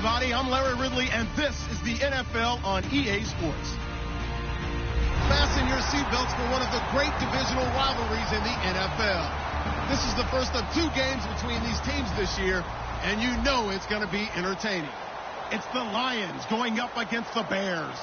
everybody. I'm Larry Ridley, and this is the NFL on EA Sports. Fasten your seatbelts for one of the great divisional rivalries in the NFL. This is the first of 2 games between these teams this year, and you know it's going to be entertaining. It's the Lions going up against the Bears.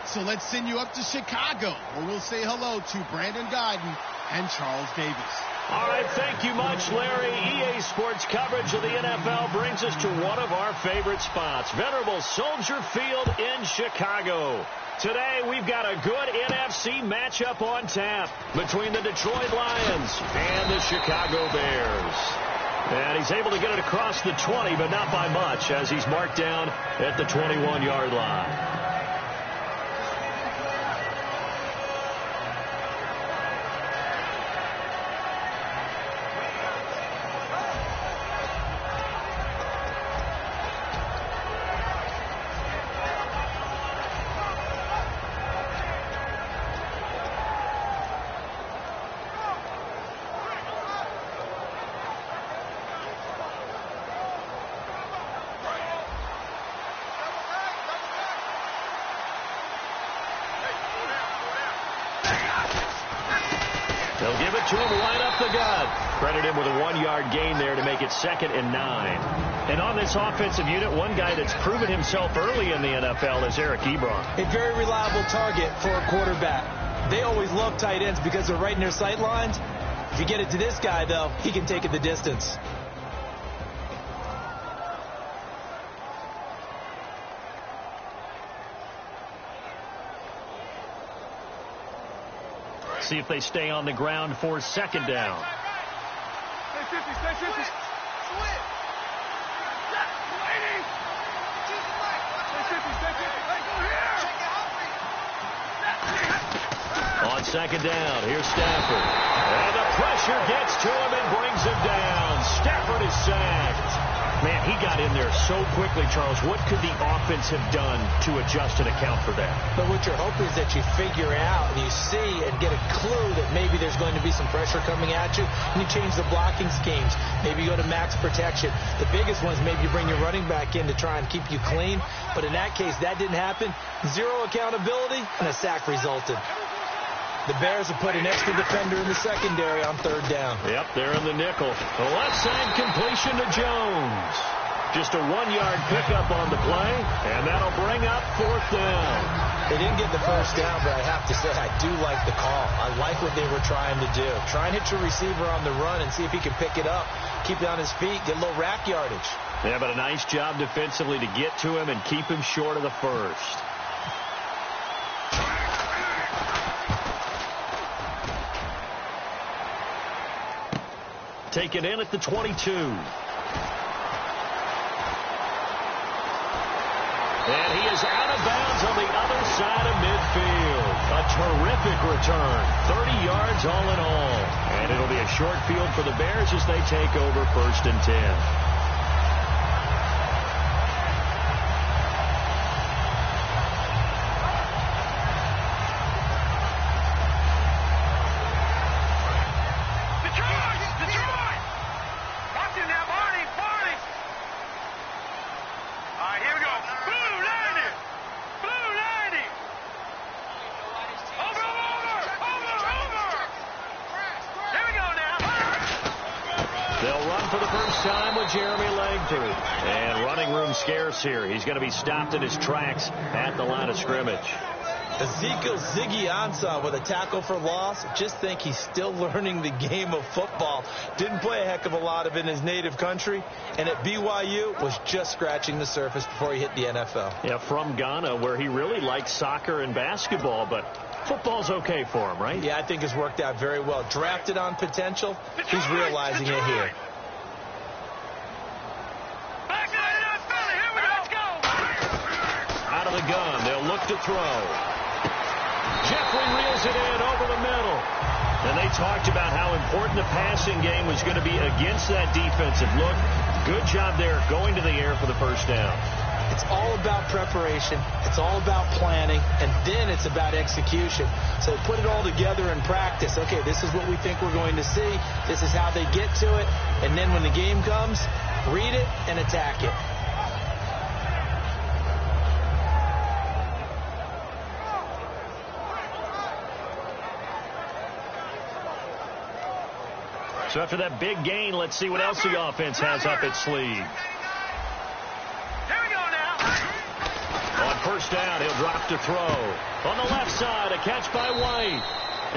So let's send you up to Chicago, where we'll say hello to Brandon Guyton and Charles Davis. All right, thank you much, Larry. EA Sports coverage of the NFL brings us to one of our favorite spots, venerable Soldier Field in Chicago. Today, we've got a good NFC matchup on tap between the Detroit Lions and the Chicago Bears. And he's able to get it across the 20, but not by much, as he's marked down at the 21-yard line. They'll give it to him right up the gut. Credit him with a 1-yard gain there to make it 2nd and 9. And on this offensive unit, one guy that's proven himself early in the NFL is Eric Ebron. A very reliable target for a quarterback. They always love tight ends because they're right in their sight lines. If you get it to this guy, though, he can take it the distance. See if they stay on the ground for 2nd down. On 2nd down, here's Stafford. And the pressure gets to him and brings him down. Stafford is sacked. Man, he got in there so quickly, Charles. What could the offense have done to adjust and account for that? But what you're hoping is that you figure out and you see and get a clue that maybe there's going to be some pressure coming at you, and you change the blocking schemes. Maybe you go to max protection. The biggest one is maybe you bring your running back in to try and keep you clean. But in that case, that didn't happen. 0 accountability, and a sack resulted. The Bears have put an extra defender in the secondary on 3rd down. Yep, they're in the nickel. The left side completion to Jones. Just a 1-yard pickup on the play, and that'll bring up 4th down. They didn't get the 1st down, but I have to say I do like the call. I like what they were trying to do. Try and hit your receiver on the run and see if he can pick it up, keep it on his feet, get a little rack yardage. Yeah, but a nice job defensively to get to him and keep him short of the 1st. Take it in at the 22. And he is out of bounds on the other side of midfield. A terrific return. 30 yards all in all. And it'll be a short field for the Bears as they take over 1st and 10. And running room scarce here. He's going to be stopped in his tracks at the line of scrimmage. Ezekiel Ziggy Ansah with a tackle for loss. Just think he's still learning the game of football. Didn't play a heck of a lot of it in his native country. And at BYU was just scratching the surface before he hit the NFL. Yeah, from Ghana, where he really likes soccer and basketball, but football's okay for him, right? Yeah, I think it's worked out very well. Drafted on potential. He's realizing it here. Out of the gun, they'll look to throw. Jeffrey reels it in over the middle. And they talked about how important the passing game was going to be against that defensive look. Good job there going to the air for the 1st down. It's all about preparation. It's all about planning. And then it's about execution. So put it all together in practice. Okay, this is what we think we're going to see. This is how they get to it. And then when the game comes, read it and attack it. So after that big gain, let's see what else the offense has up its sleeve. Here we go now. On first down, he'll drop to throw. On the left side, a catch by White.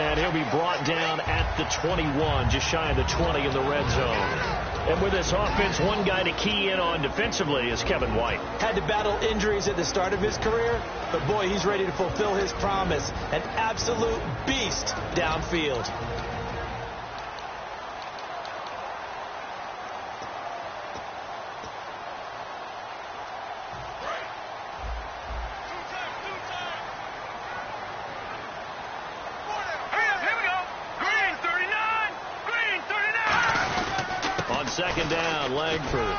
And he'll be brought down at the 21, just shy of the 20 in the red zone. And with this offense, one guy to key in on defensively is Kevin White. Had to battle injuries at the start of his career, but boy, he's ready to fulfill his promise. An absolute beast downfield. Second down, Langford.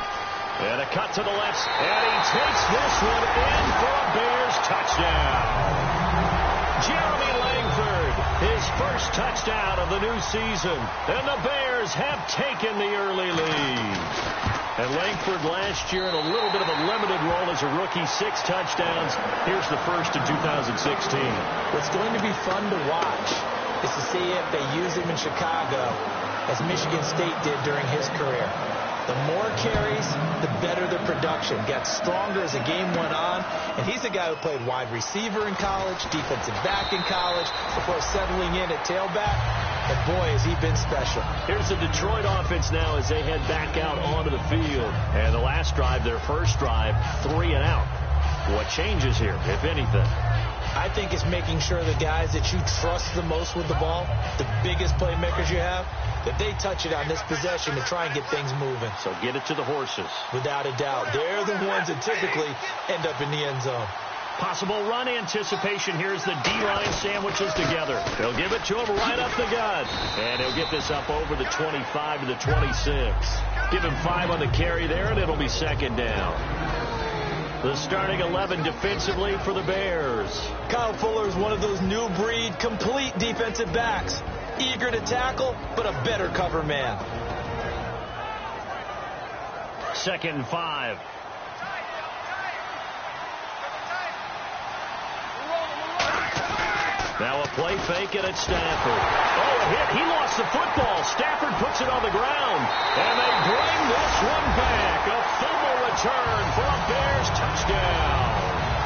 And a cut to the left. And he takes this one in for a Bears touchdown. Jeremy Langford, his first touchdown of the new season. And the Bears have taken the early lead. And Langford last year in a little bit of a limited role as a rookie, 6 touchdowns. Here's the first in 2016. What's going to be fun to watch is to see if they use him in Chicago as Michigan State did during his career. The more carries, the better the production. Got stronger as the game went on. And he's a guy who played wide receiver in college, defensive back in college, before settling in at tailback. But boy, has he been special. Here's the Detroit offense now as they head back out onto the field. And the last drive, their first drive, 3 and out. What changes here, if anything? I think it's making sure the guys that you trust the most with the ball, the biggest playmakers you have, that they touch it on this possession to try and get things moving. So get it to the horses. Without a doubt. They're the ones that typically end up in the end zone. Possible run anticipation. Here's the D-line sandwiches together. They'll give it to him right up the gut. And he'll get this up over the 25 to the 26. Give him 5 on the carry there, and it'll be second down. The starting 11 defensively for the Bears. Kyle Fuller is one of those new breed, complete defensive backs. Eager to tackle, but a better cover man. Second and 5. Now a play fake, and it's Stafford. Oh, a hit. He lost the football. Stafford puts it on the ground. And they bring this one back. A fumble return for a Bears touchdown.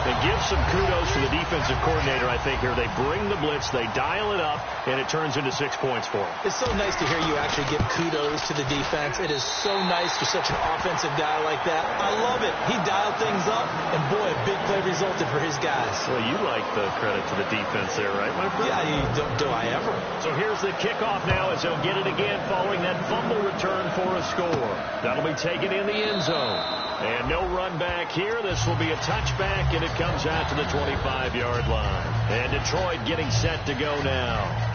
They give some kudos to the defensive coordinator, I think, here. They bring the blitz, they dial it up, and it turns into 6 points for them. It's so nice to hear you actually give kudos to the defense. It is so nice for such an offensive guy like that. I love it. He dialed things up, and boy, a big play resulted for his guys. Well, you like the credit to the defense there, right, my friend? Yeah, do I ever? So here's the kickoff now as they'll get it again following that fumble return for a score. That'll be taken in the end zone. And no run back here. This will be a touchback, and it comes out to the 25-yard line. And Detroit getting set to go now.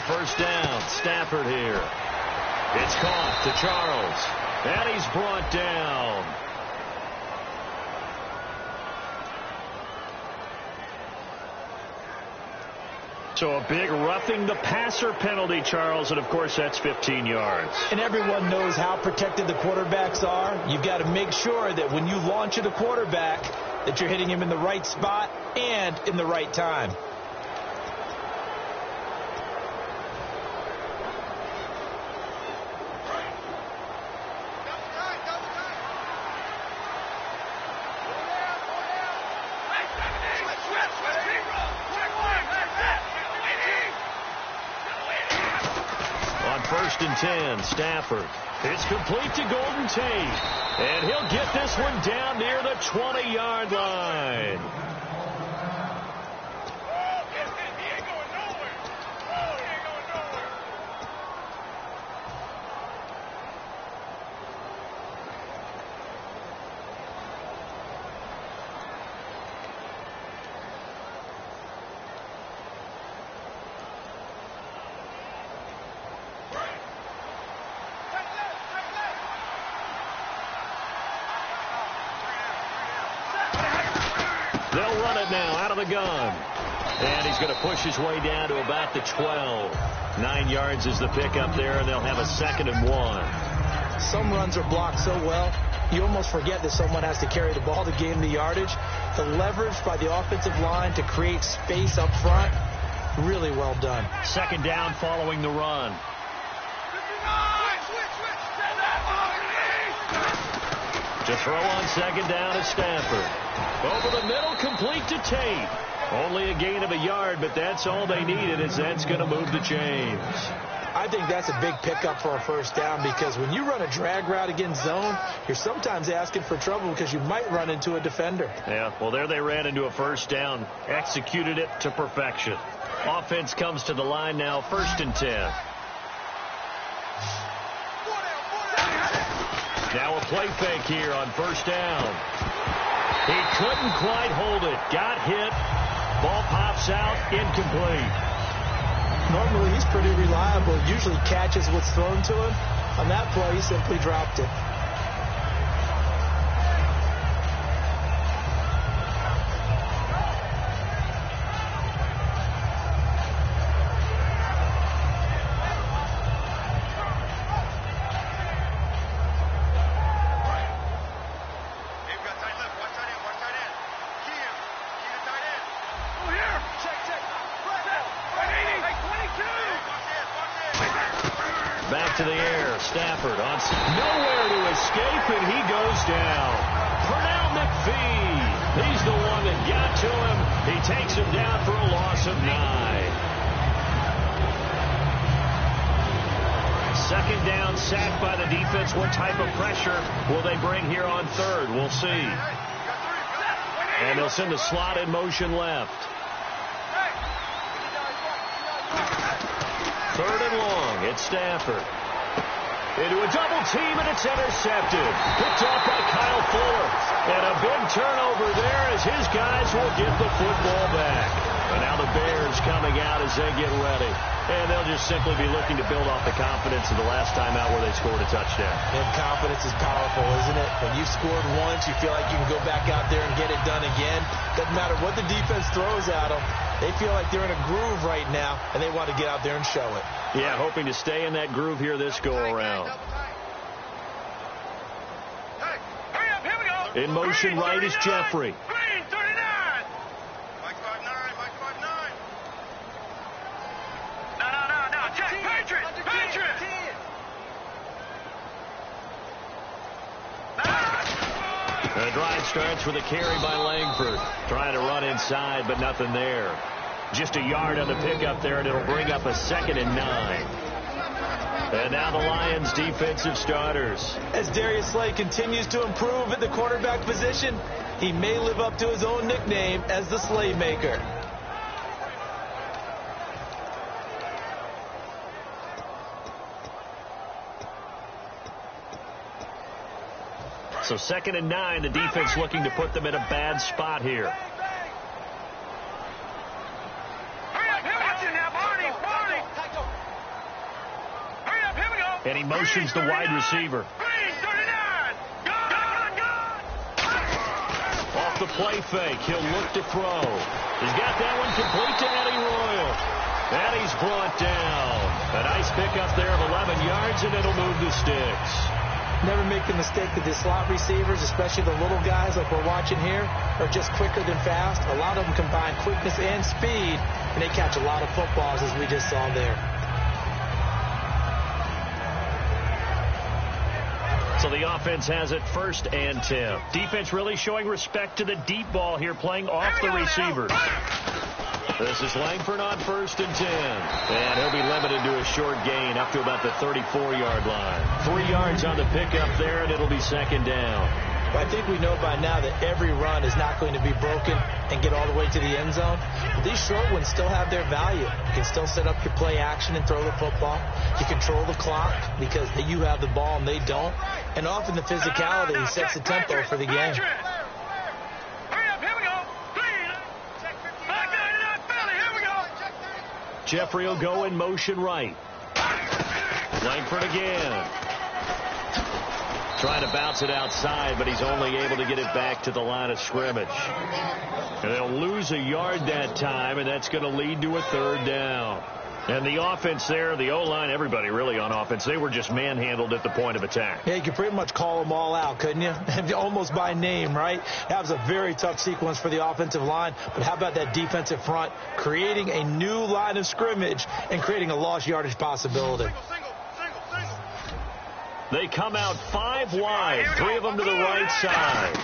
First down, Stafford here. It's caught to Charles, and he's brought down. So a big roughing the passer penalty, Charles, and of course that's 15 yards. And everyone knows how protected the quarterbacks are. You've got to make sure that when you launch at a quarterback, that you're hitting him in the right spot and in the right time. First and 10, Stafford. It's complete to Golden Tate. And he'll get this one down near the 20-yard line. They'll run it now out of the gun. And he's going to push his way down to about the 12. 9 yards is the pickup there, and they'll have a 2nd and 1. Some runs are blocked so well, you almost forget that someone has to carry the ball to gain the yardage. The leverage by the offensive line to create space up front, really well done. 2nd down following the run. To throw on 2nd down at Stafford. Over the middle, complete to Tate. Only a gain of a yard, but that's all they needed, as that's going to move the chains. I think that's a big pickup for a 1st down, because when you run a drag route against zone, you're sometimes asking for trouble because you might run into a defender. Yeah, well, there they ran into a 1st down. Executed it to perfection. Offense comes to the line now, 1st and 10. Now a play fake here on 1st down. He couldn't quite hold it. Got hit. Ball pops out. Incomplete. Normally he's pretty reliable. Usually catches what's thrown to him. On that play, he simply dropped it. Back to the air. Stafford on nowhere to escape, and he goes down. Pernell McPhee. He's the one that got to him. He takes him down for a loss of 9. 2nd down, sacked by the defense. What type of pressure will they bring here on 3rd? We'll see. And they'll send the slot in motion left. 3rd and long. It's Stafford. Into a double team, and it's intercepted. Picked off by Kyle Fuller. And a big turnover there as his guys will get the football back. And now the Bears coming out as they get ready. And they'll just simply be looking to build off the confidence of the last time out where they scored a touchdown. And confidence is powerful, isn't it? When you've scored once, you feel like you can go back out there and get it done again. Doesn't matter what the defense throws at them. They feel like they're in a groove right now, and they want to get out there and show it. Yeah, hoping to stay in that groove here this go-around. In motion right is Jeffrey. Green, 39. Mike 5'9", Mike 5'9". No. Check. Patriot. The drive starts with a carry by Langford. Trying to run inside, but nothing there. Just a yard on the pickup there, and it'll bring up a 2nd and 9. And now the Lions' defensive starters. As Darius Slay continues to improve at the quarterback position, he may live up to his own nickname as the Slaymaker. So 2nd and 9, the defense looking to put them in a bad spot here. And he motions the wide receiver. Off the play fake, he'll look to throw. He's got that one complete to Eddie Royal. And he's brought down. A nice pickup there of 11 yards, and it'll move the sticks. Never make the mistake that the slot receivers, especially the little guys like we're watching here, are just quicker than fast. A lot of them combine quickness and speed, and they catch a lot of footballs, as we just saw there. So the offense has it 1st and 10. Defense really showing respect to the deep ball here, playing off the receivers. This is Langford on 1st and 10. And he'll be limited to a short gain up to about the 34-yard line. 3 yards on the pickup there, and it'll be 2nd down. Well, I think we know by now that every run is not going to be broken and get all the way to the end zone. But these short ones still have their value. You can still set up your play action and throw the football. You control the clock because you have the ball and they don't. And often the physicality sets the tempo for the game. Jeffrey will go in motion right. Langford again. Trying to bounce it outside, but he's only able to get it back to the line of scrimmage. And they'll lose a yard that time, and that's going to lead to a 3rd down. And the offense there, the O-line, everybody really on offense, they were just manhandled at the point of attack. Yeah, you could pretty much call them all out, couldn't you? Almost by name, right? That was a very tough sequence for the offensive line. But how about that defensive front creating a new line of scrimmage and creating a lost yardage possibility? They come out 5 wide, 3 of them to the right side.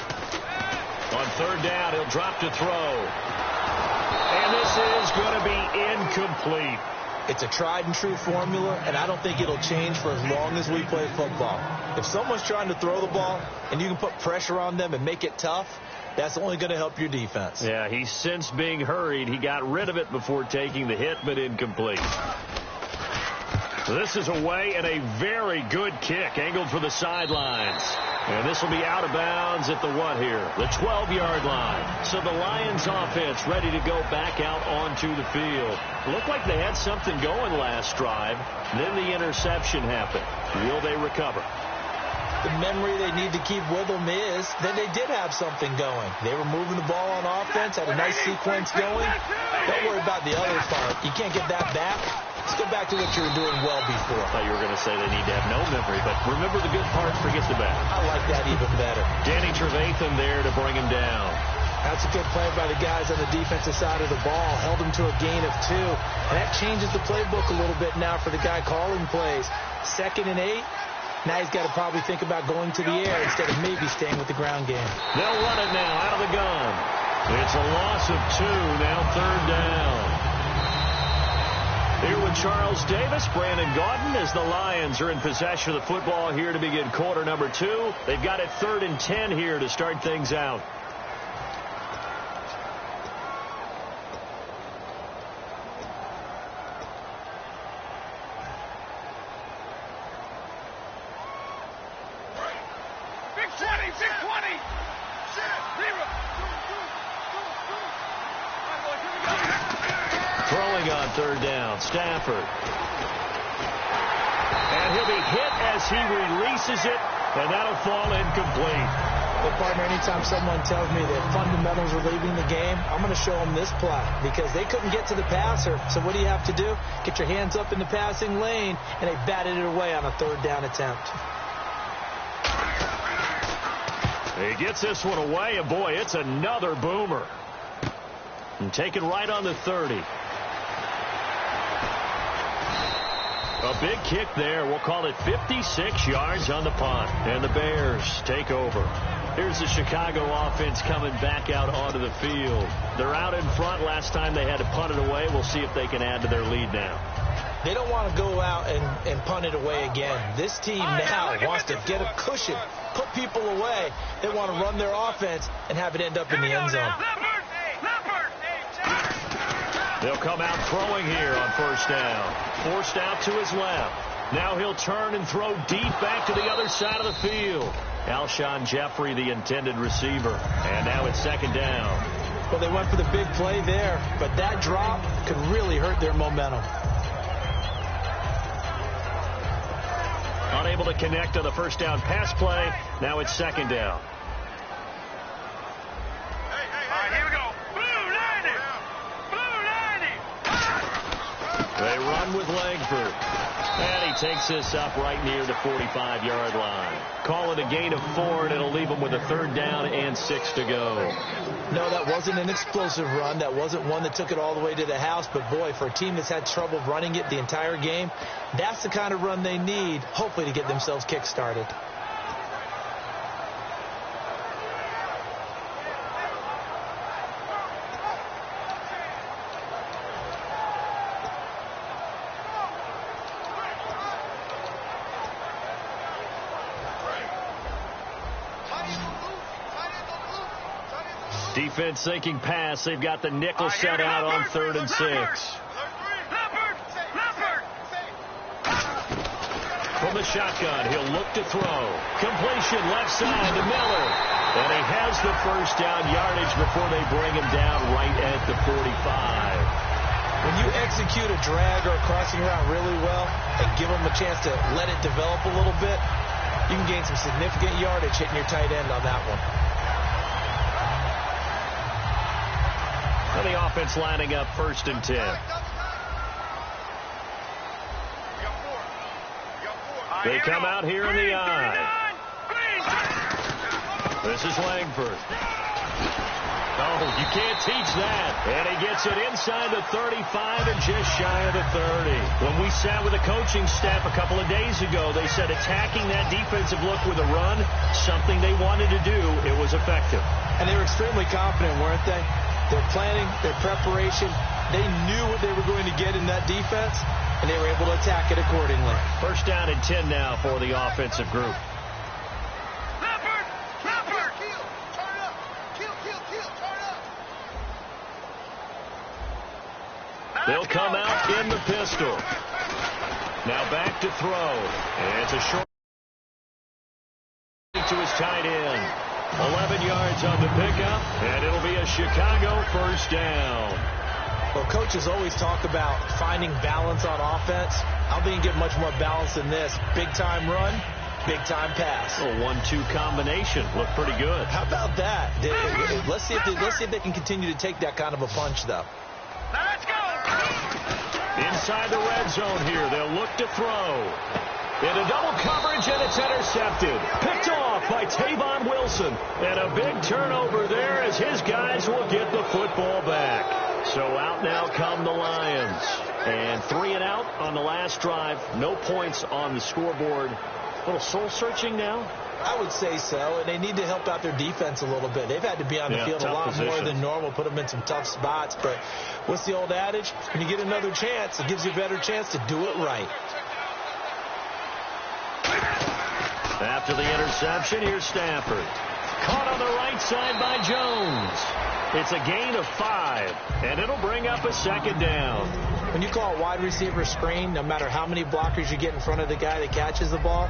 On 3rd down, he'll drop to throw. And this is going to be incomplete. It's a tried-and-true formula, and I don't think it'll change for as long as we play football. If someone's trying to throw the ball and you can put pressure on them and make it tough, that's only going to help your defense. Yeah, he's since being hurried. He got rid of it before taking the hit, but incomplete. This is away and a very good kick angled for the sidelines. And this will be out of bounds at the what here? The 12-yard line. So the Lions offense ready to go back out onto the field. Looked like they had something going last drive. Then the interception happened. Will they recover? The memory they need to keep with them is that they did have something going. They were moving the ball on offense, had a nice sequence going. Don't worry about the other part. You can't get that back. Let's go back to what you were doing well before. I thought you were going to say they need to have no memory, but remember the good part, forget the bad. I like that even better. Danny Trevathan there to bring him down. That's a good play by the guys on the defensive side of the ball. Held him to a gain of 2. And that changes the playbook a little bit now for the guy calling plays. 2nd and 8. Now he's got to probably think about going to the air instead of maybe staying with the ground game. They'll run it now out of the gun. It's a loss of 2, now 3rd down. Here with Charles Davis, Brandon Gaudin, as the Lions are in possession of the football here to begin quarter number 2. They've got it 3rd and 10 here to start things out. Big 20, big 20. Throwing on 3rd down, Stafford. And he'll be hit as he releases it, and that'll fall incomplete. Well, partner, anytime someone tells me that fundamentals are leaving the game, I'm going to show them this play because they couldn't get to the passer. So what do you have to do? Get your hands up in the passing lane, and they batted it away on a 3rd down attempt. He gets this one away, and boy, it's another boomer. And taken right on the 30. A big kick there. We'll call it 56 yards on the punt. And the Bears take over. Here's the Chicago offense coming back out onto the field. They're out in front. Last time they had to punt it away. We'll see if they can add to their lead now. They don't want to go out and punt it away again. This team now wants to get a cushion, put people away. They want to run their offense and have it end up in the end zone. They'll come out throwing here on 1st down. Forced out to his left. Now he'll turn and throw deep back to the other side of the field. Alshon Jeffrey, the intended receiver. And now it's 2nd down. Well, they went for the big play there, but that drop could really hurt their momentum. Unable to connect on the 1st down pass play. Now it's 2nd down. Here we go. Blue 90. They run with Langford. And he takes this up right near the 45-yard line. Call it a gain of 4, and it'll leave them with a 3rd down and 6 to go. No, that wasn't an explosive run. That wasn't one that took it all the way to the house. But, boy, for a team that's had trouble running it the entire game, that's the kind of run they need, hopefully, to get themselves kick-started. Defense thinking pass. They've got the nickel set out on 3rd and 6. From the shotgun, he'll look to throw. Completion left side to Miller. And he has the first down yardage before they bring him down right at the 45. When you execute a drag or a crossing route really well and give them a chance to let it develop a little bit, you can gain some significant yardage hitting your tight end on that one. And the offense lining up 1st and 10. They come out here in the eye. This is Langford. Oh, you can't teach that. And he gets it inside the 35 and just shy of the 30. When we sat with the coaching staff a couple of days ago, they said attacking that defensive look with a run, something they wanted to do, it was effective. And they were extremely confident, weren't they? Their planning, their preparation, they knew what they were going to get in that defense, and they were able to attack it accordingly. 1st down and 10 now for the offensive group. They'll come out in the pistol. Now back to throw. And it's a short to his tight end. 11 yards on the pickup, and it'll be a Chicago 1st down. Well, coaches always talk about finding balance on offense. I think you get much more balance than this. Big-time run, big-time pass. A 1-2 combination. Looked pretty good. How about that? Let's see if they can continue to take that kind of a punch, though. Let's go! Inside the red zone here. They'll look to throw. Into double coverage, and it's intercepted. Picked off by Tavon Wilson. And a big turnover there as his guys will get the football back. So out now come the Lions. And 3 and out on the last drive. No points on the scoreboard. A little soul-searching now? I would say so, and they need to help out their defense a little bit. They've had to be on the field a lot more than normal, put them in some tough spots. But what's the old adage? When you get another chance, it gives you a better chance to do it right. After the interception, here's Stafford. Caught on the right side by Jones. It's a gain of 5, and it'll bring up a 2nd down. When you call a wide receiver screen, no matter how many blockers you get in front of the guy that catches the ball,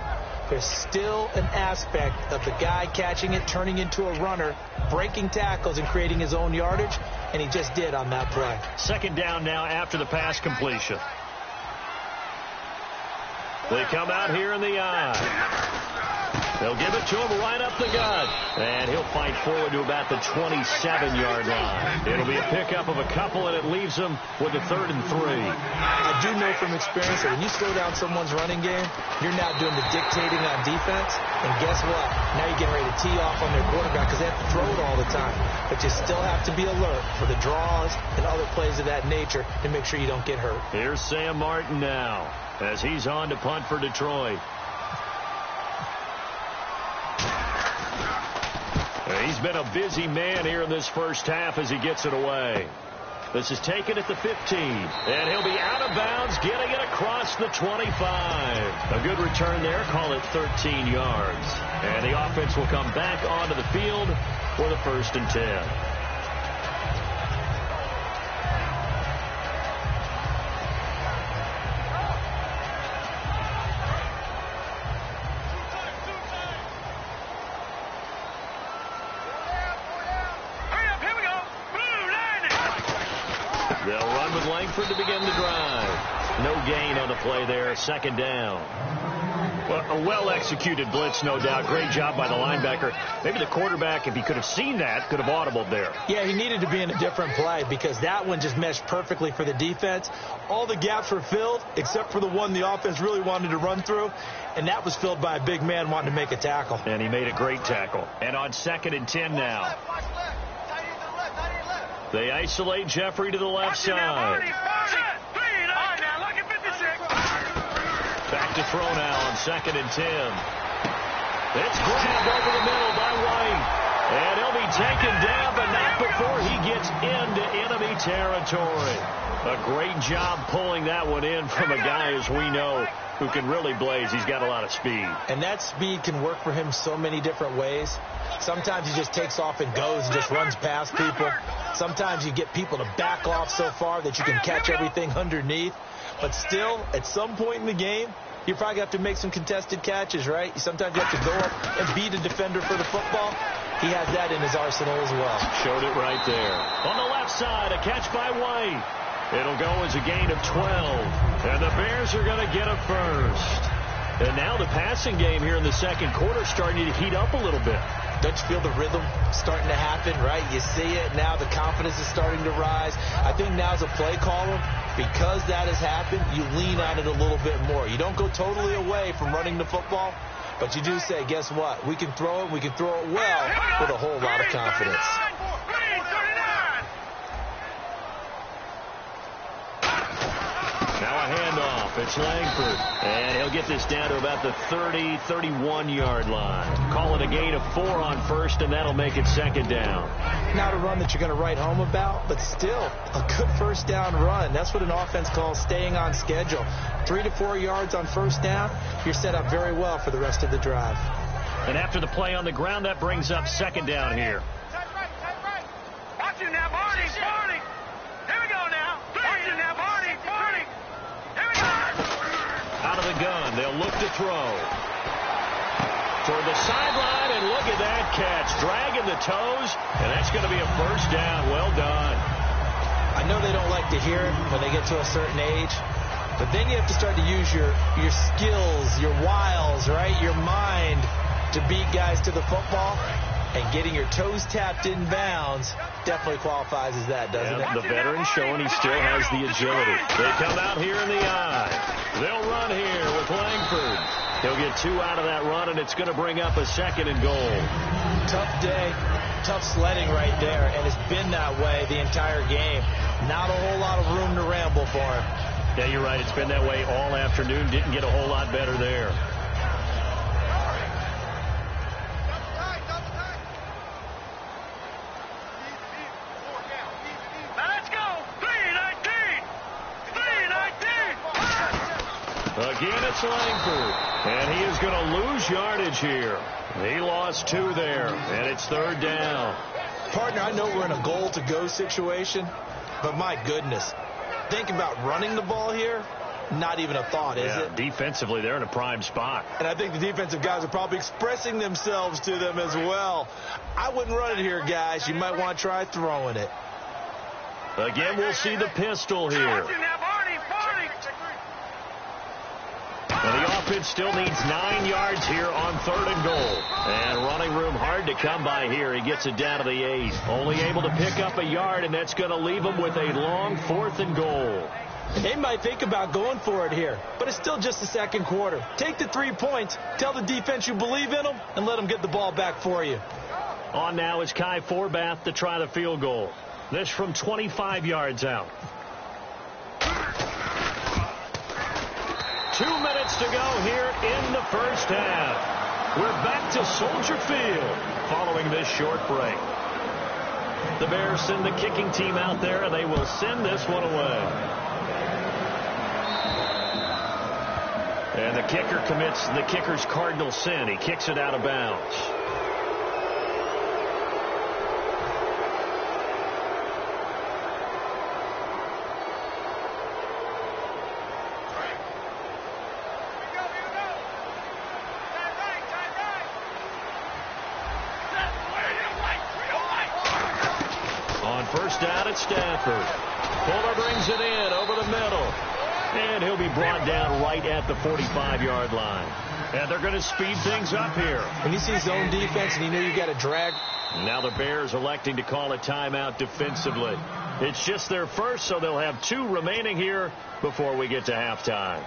there's still an aspect of the guy catching it, turning into a runner, breaking tackles and creating his own yardage, and he just did on that play. 2nd down now after the pass completion. They come out here in the eye. They'll give it to him right up the gut. And he'll fight forward to about the 27-yard line. It'll be a pickup of a couple, and it leaves him with a 3rd and 3. I do know from experience that when you slow down someone's running game, you're now doing the dictating on defense. And guess what? Now you're getting ready to tee off on their quarterback because they have to throw it all the time. But you still have to be alert for the draws and other plays of that nature to make sure you don't get hurt. Here's Sam Martin now as he's on to punt for Detroit. He's been a busy man here in this first half as he gets it away. This is taken at the 15, and he'll be out of bounds, getting it across the 25. A good return there, call it 13 yards. And the offense will come back onto the field for the 1st and 10. They'll run with Langford to begin the drive. No gain on the play there, 2nd down. Well, a well-executed blitz, no doubt. Great job by the linebacker. Maybe the quarterback, if he could have seen that, could have audibled there. Yeah, he needed to be in a different play because that one just meshed perfectly for the defense. All the gaps were filled except for the one the offense really wanted to run through, and that was filled by a big man wanting to make a tackle. And he made a great tackle. And on 2nd and 10 now. They isolate Jeffrey to the left side. Back to throw now on 2nd and 10. It's grabbed over the middle by White. And he'll be taken down, but not before he gets into enemy territory. A great job pulling that one in from a guy, as we know, who can really blaze. He's got a lot of speed. And that speed can work for him so many different ways. Sometimes he just takes off and goes and just runs past people. Sometimes you get people to back off so far that you can catch everything underneath. But still, at some point in the game, you probably have to make some contested catches, right? Sometimes you have to go up and beat a defender for the football. He has that in his arsenal as well. Showed it right there. On the left side, a catch by White. It'll go as a gain of 12. And the Bears are going to get a first. And now the passing game here in the second quarter starting to heat up a little bit. Don't you feel the rhythm starting to happen, right? You see it now. The confidence is starting to rise. I think now as a play caller, because that has happened, you lean on it a little bit more. You don't go totally away from running the football, but you do say, guess what? We can throw it. We can throw it well with a whole lot of confidence. Now a handoff. It's Langford. And he'll get this down to about the 30, 31-yard line. Call it a gain of 4 on first, and that'll make it second down. Not a run that you're going to write home about, but still a good first down run. That's what an offense calls staying on schedule. 3 to 4 yards on first down, you're set up very well for the rest of the drive. And after the play on the ground, that brings up second down here. Watch him now, Barney. Here we go now. Watch him now, Barney. Here we go. Out of the gun, they'll look to throw. Toward the sideline, and look at that catch. Dragging the toes, and that's going to be a first down. Well done. I know they don't like to hear it when they get to a certain age, but then you have to start to use your skills, your wiles, right, your mind to beat guys to the football. And getting your toes tapped in bounds definitely qualifies as that, doesn't it? The veteran showing he still has the agility. They come out here in the eye. They'll run here with Langford. He'll get 2 out of that run, and it's going to bring up a second and goal. Tough day, tough sledding right there, and it's been that way the entire game. Not a whole lot of room to ramble for him. Yeah, you're right. It's been that way all afternoon. Didn't get a whole lot better there. Again, it's Langford, and he is going to lose yardage here. He lost 2 there, and it's third down. Partner, I know we're in a goal-to-go situation, but my goodness, think about running the ball here. Not even a thought, is it? Defensively, they're in a prime spot. And I think the defensive guys are probably expressing themselves to them as well. I wouldn't run it here, guys. You might want to try throwing it. Again, we'll see the pistol here. And the offense still needs 9 yards here on third and goal. And running room hard to come by here. He gets it down to the 8. Only able to pick up a yard, and that's going to leave him with a long 4th and goal. They might think about going for it here, but it's still just the second quarter. Take the 3 points, tell the defense you believe in them, and let them get the ball back for you. On now is Kai Forbath to try the field goal. This from 25 yards out. 2 minutes to go here in the first half. We're back to Soldier Field following this short break. The Bears send the kicking team out there, and they will send this one away. And the kicker commits the kicker's cardinal sin. He kicks it out of bounds. First down at Stafford. Fuller brings it in over the middle. And he'll be brought down right at the 45-yard line. And they're going to speed things up here. When you see zone defense and you know you got a drag. Now the Bears electing to call a timeout defensively. It's just their first, so they'll have 2 remaining here before we get to halftime.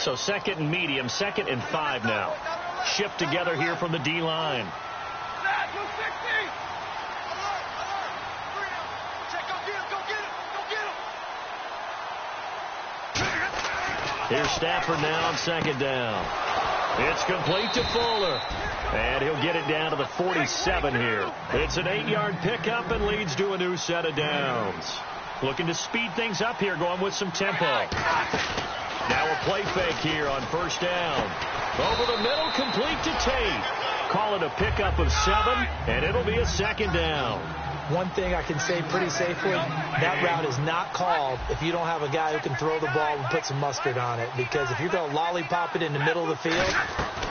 So second and medium, 2nd and 5 now. Shift together here from the D-line. Here's Stafford now on 2nd down. It's complete to Fuller. And he'll get it down to the 47 here. It's an 8-yard pickup and leads to a new set of downs. Looking to speed things up here, going with some tempo. Now a play fake here on first down. Over the middle, complete to Tate. Call it a pickup of 7, and it'll be a second down. One thing I can say pretty safely, that route is not called if you don't have a guy who can throw the ball and put some mustard on it. Because if you're going to lollipop it in the middle of the field,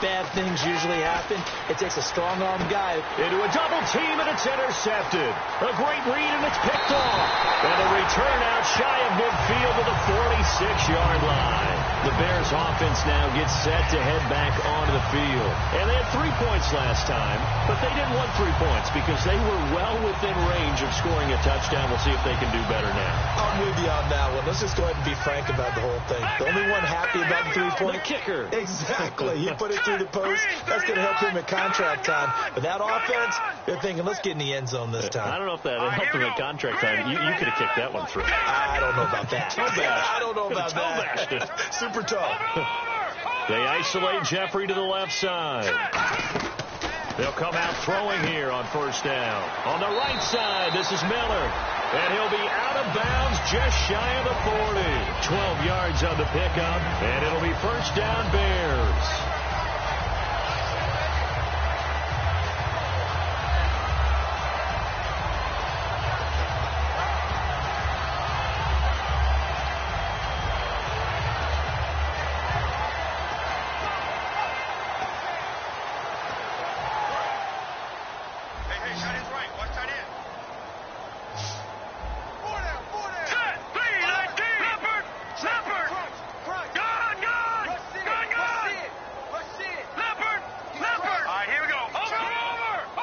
bad things usually happen. It takes a strong-armed guy. Into a double team, and it's intercepted. A great read, and it's picked off. And a return out shy of midfield to the 46-yard line. The Bears offense now gets set to head back onto the field. And they had 3 points last time, but they didn't want 3 points because they were well within range of scoring a touchdown. We'll see if they can do better now. I'm with you on that one. Let's just go ahead and be frank about the whole thing. The only one happy about the 3-point. The kicker. Exactly. He put it through the post. That's going to help him at contract time. But that offense, they're thinking, let's get in the end zone this time. I don't know if that helped him at contract time. You could have kicked that one through. I don't know about that. I don't know about that. Super tough. They isolate Jeffrey to the left side. They'll come out throwing here on first down. On the right side, this is Miller. And he'll be out of bounds just shy of the 40. 12 yards on the pickup, and it'll be first down Bears.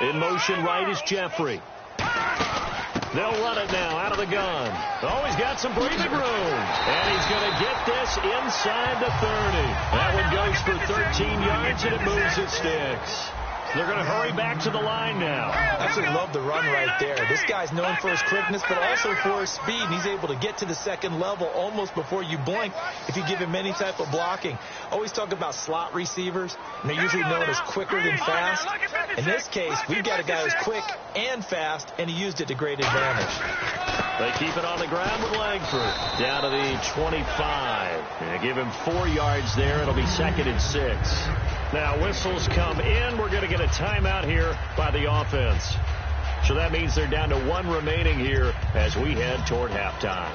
In motion right is Jeffrey. They'll run it now out of the gun. Oh, he's got some breathing room. And he's going to get this inside the 30. That one goes for 13 yards, and it moves its sticks. They're going to hurry back to the line now. I absolutely love the run right there. This guy's known for his quickness, but also for his speed. And he's able to get to the second level almost before you blink if you give him any type of blocking. Always talk about slot receivers, and they're usually known as quicker than fast. In this case, we've got a guy who's quick and fast, and he used it to great advantage. They keep it on the ground with Langford. Down to the 25. And give him 4 yards there. It'll be 2nd and 6. Now whistles come in. We're going to get a timeout here by the offense. So that means they're down to 1 remaining here as we head toward halftime.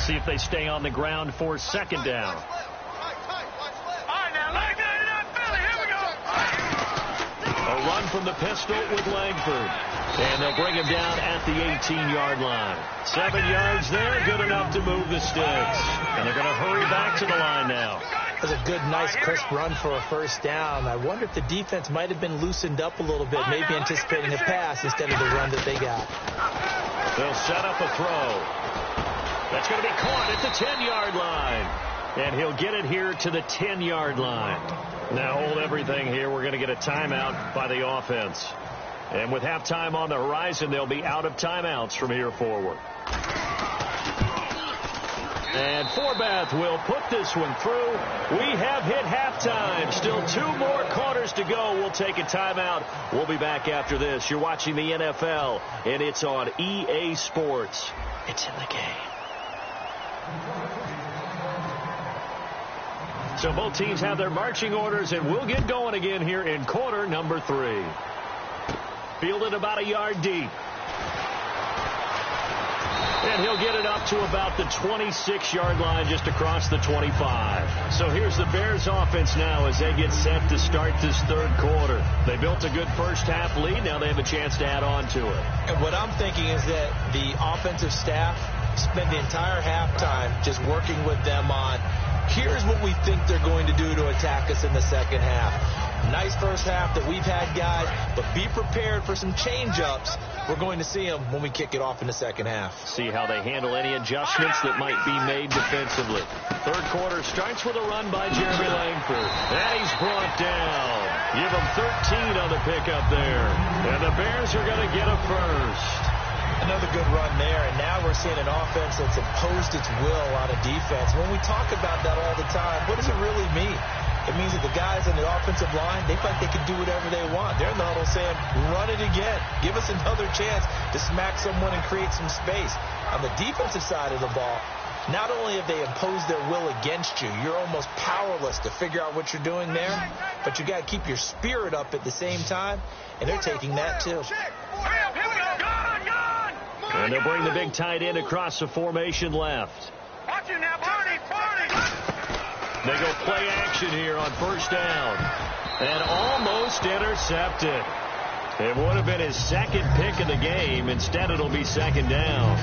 See if they stay on the ground for 2nd down. A run from the pistol with Langford. And they'll bring him down at the 18-yard line. 7 yards there, good enough to move the sticks. And they're going to hurry back to the line now. That's a good, nice, crisp run for a first down. I wonder if the defense might have been loosened up a little bit, maybe anticipating a pass instead of the run that they got. They'll set up a throw. That's going to be caught at the 10-yard line. And he'll get it here to the 10-yard line. Now hold everything here. We're going to get a timeout by the offense. And with halftime on the horizon, they'll be out of timeouts from here forward. And Forbath will put this one through. We have hit halftime. Still 2 more quarters to go. We'll take a timeout. We'll be back after this. You're watching the NFL, and it's on EA Sports. It's in the game. So both teams have their marching orders, and we'll get going again here in quarter number 3. Fielded about a yard deep. And he'll get it up to about the 26-yard line, just across the 25. So here's the Bears offense now as they get set to start this 3rd quarter. They built a good first half lead. Now they have a chance to add on to it. And what I'm thinking is that the offensive staff spent the entire halftime just working with them on, here's what we think they're going to do to attack us in the second half. Nice first half that we've had, guys, but be prepared for some change-ups. We're going to see them when we kick it off in the second half. See how they handle any adjustments that might be made defensively. 3rd quarter starts with a run by Jeremy Langford. And he's brought down. Give him 13 on the pickup there. And the Bears are going to get a first. Another good run there, and now we're seeing an offense that's imposed its will on a defense. When we talk about that all the time, what does it really mean? It means that the guys on the offensive line, they feel like they can do whatever they want. They're in the huddle saying, run it again. Give us another chance to smack someone and create some space. On the defensive side of the ball, not only have they imposed their will against you, you're almost powerless to figure out what you're doing there, but you got to keep your spirit up at the same time, and they're taking that too. And they'll bring the big tight end across the formation left. Watch it now, Barney. They go play action here on first down. And almost intercepted. It would have been his second pick of the game. Instead, it'll be second down.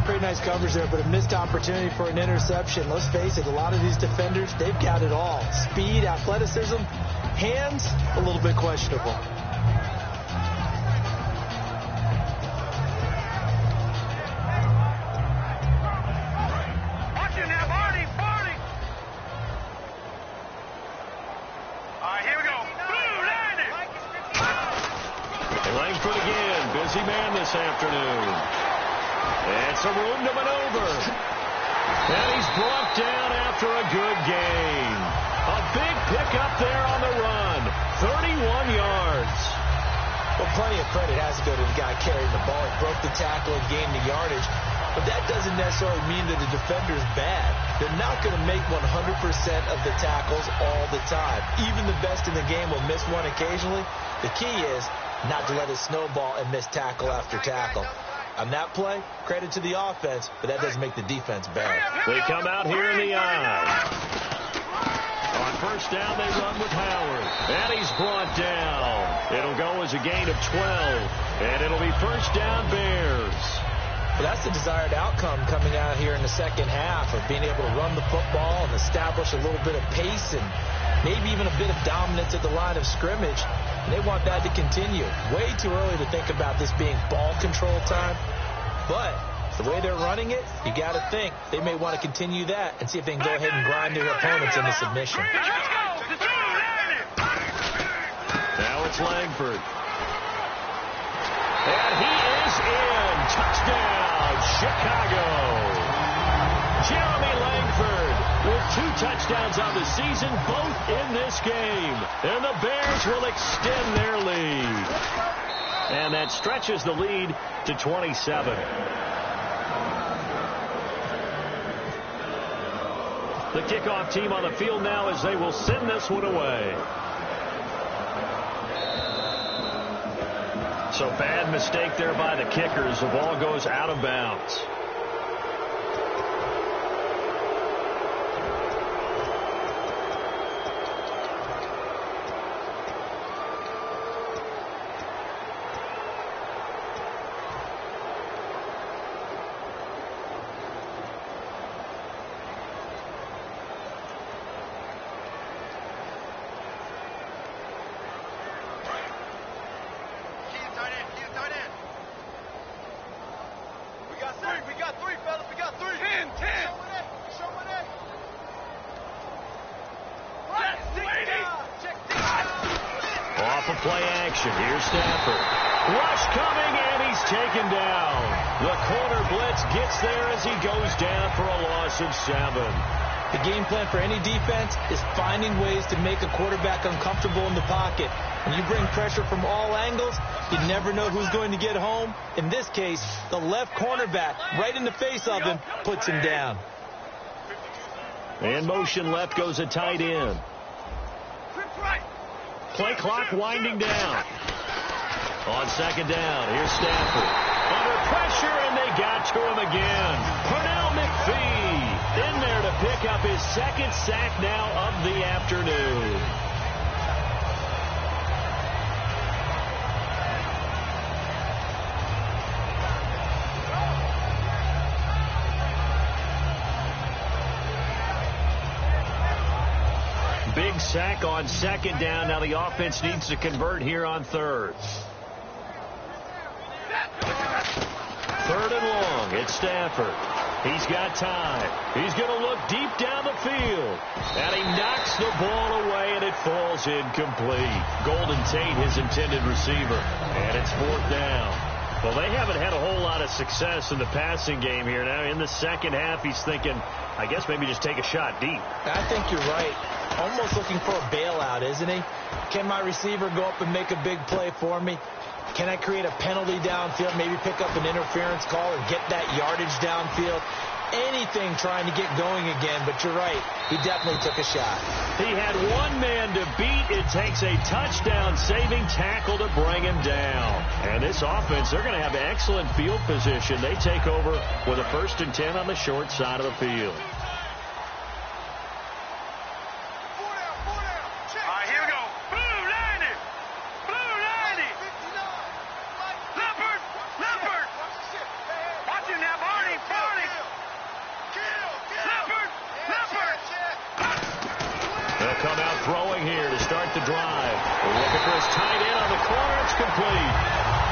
Pretty nice coverage there, but a missed opportunity for an interception. Let's face it, a lot of these defenders, they've got it all. Speed, athleticism, hands, a little bit questionable. Watch it now, Barney. All right, here we go. Langford again, busy man this afternoon. And some room to maneuver. And he's brought down after a good gain. A big pickup there on the run. 31 yards. Well, plenty of credit has to go to the guy carrying the ball. He broke the tackle and gained the yardage. But that doesn't necessarily mean that the defender's bad. They're not going to make 100% of the tackles all the time. Even the best in the game will miss one occasionally. The key is not to let it snowball and miss tackle after tackle. On that play, credit to the offense, but that doesn't make the defense bad. They come out here in the eye. On first down, they run with Howard. And he's brought down. It'll go as a gain of 12. And it'll be first down, Bears. Well, that's the desired outcome coming out here in the second half of being able to run the football and establish a little bit of pace and maybe even a bit of dominance at the line of scrimmage. And they want that to continue. Way too early to think about this being ball control time. But the way they're running it, you got to think they may want to continue that and see if they can go ahead and grind their opponents into submission. Now it's Langford. And he is in. Touchdown, Chicago. Jeremy Langford with 2 touchdowns on the season, both in this game. And the Bears will extend their lead. And that stretches the lead to 27. The kickoff team on the field now as they will send this one away. So bad mistake there by the kickers. The ball goes out of bounds. Play action. Here's Stafford. Rush coming, and he's taken down. The corner blitz gets there as he goes down for a loss of 7. The game plan for any defense is finding ways to make a quarterback uncomfortable in the pocket. When you bring pressure from all angles, you never know who's going to get home. In this case, the left cornerback, right in the face of him, puts him down. And motion left goes a tight end. Play clock winding down. On second down, here's Stafford. Under pressure, and they got to him again. Pernell McPhee in there to pick up his second sack now of the afternoon. Big sack on second down. Now the offense needs to convert here on third. Third and long. It's Stafford. He's got time. He's going to look deep down the field. And he knocks the ball away, and it falls incomplete. Golden Tate, his intended receiver. And it's fourth down. Well, they haven't had a whole lot of success in the passing game here. Now, in the second half, he's thinking, I guess maybe just take a shot deep. I think you're right. Almost looking for a bailout, isn't he? Can my receiver go up and make a big play for me? Can I create a penalty downfield, maybe pick up an interference call or get that yardage downfield? Anything trying to get going again, but you're right. He definitely took a shot. He had one man to beat. It takes a touchdown-saving tackle to bring him down. And this offense, they're going to have excellent field position. They take over with a 1st and 10 on the short side of the field. Come out throwing here to start the drive. Looking for his tight end on the corner. It's complete.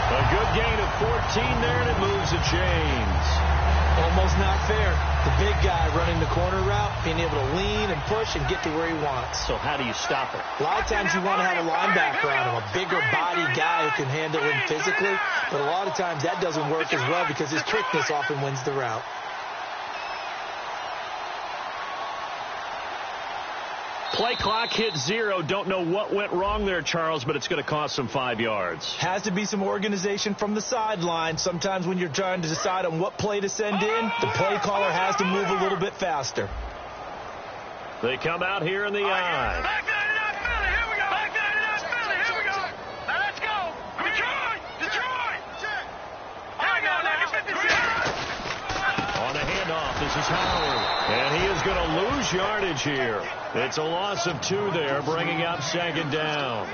A good gain of 14 there, and it moves the chains. Almost not fair. The big guy running the corner route, being able to lean and push and get to where he wants. So how do you stop it? A lot of times you want to have a linebacker on him, a bigger body guy who can handle him physically. But a lot of times that doesn't work as well because his quickness often wins the route. Play clock hit 0. Don't know what went wrong there, Charles, but it's going to cost them 5 yards. Has to be some organization from the sideline. Sometimes when you're trying to decide on what play to send in, the play caller has to move a little bit faster. They come out here in the eye. Back that it up, Philly. Here we go. Back that it up, Philly. Here we go. Now let's go. Detroit. Detroit. Here we go. On the handoff, this is Howard. And he is going to lose yardage here. It's a loss of 2 there, bringing up 2nd down.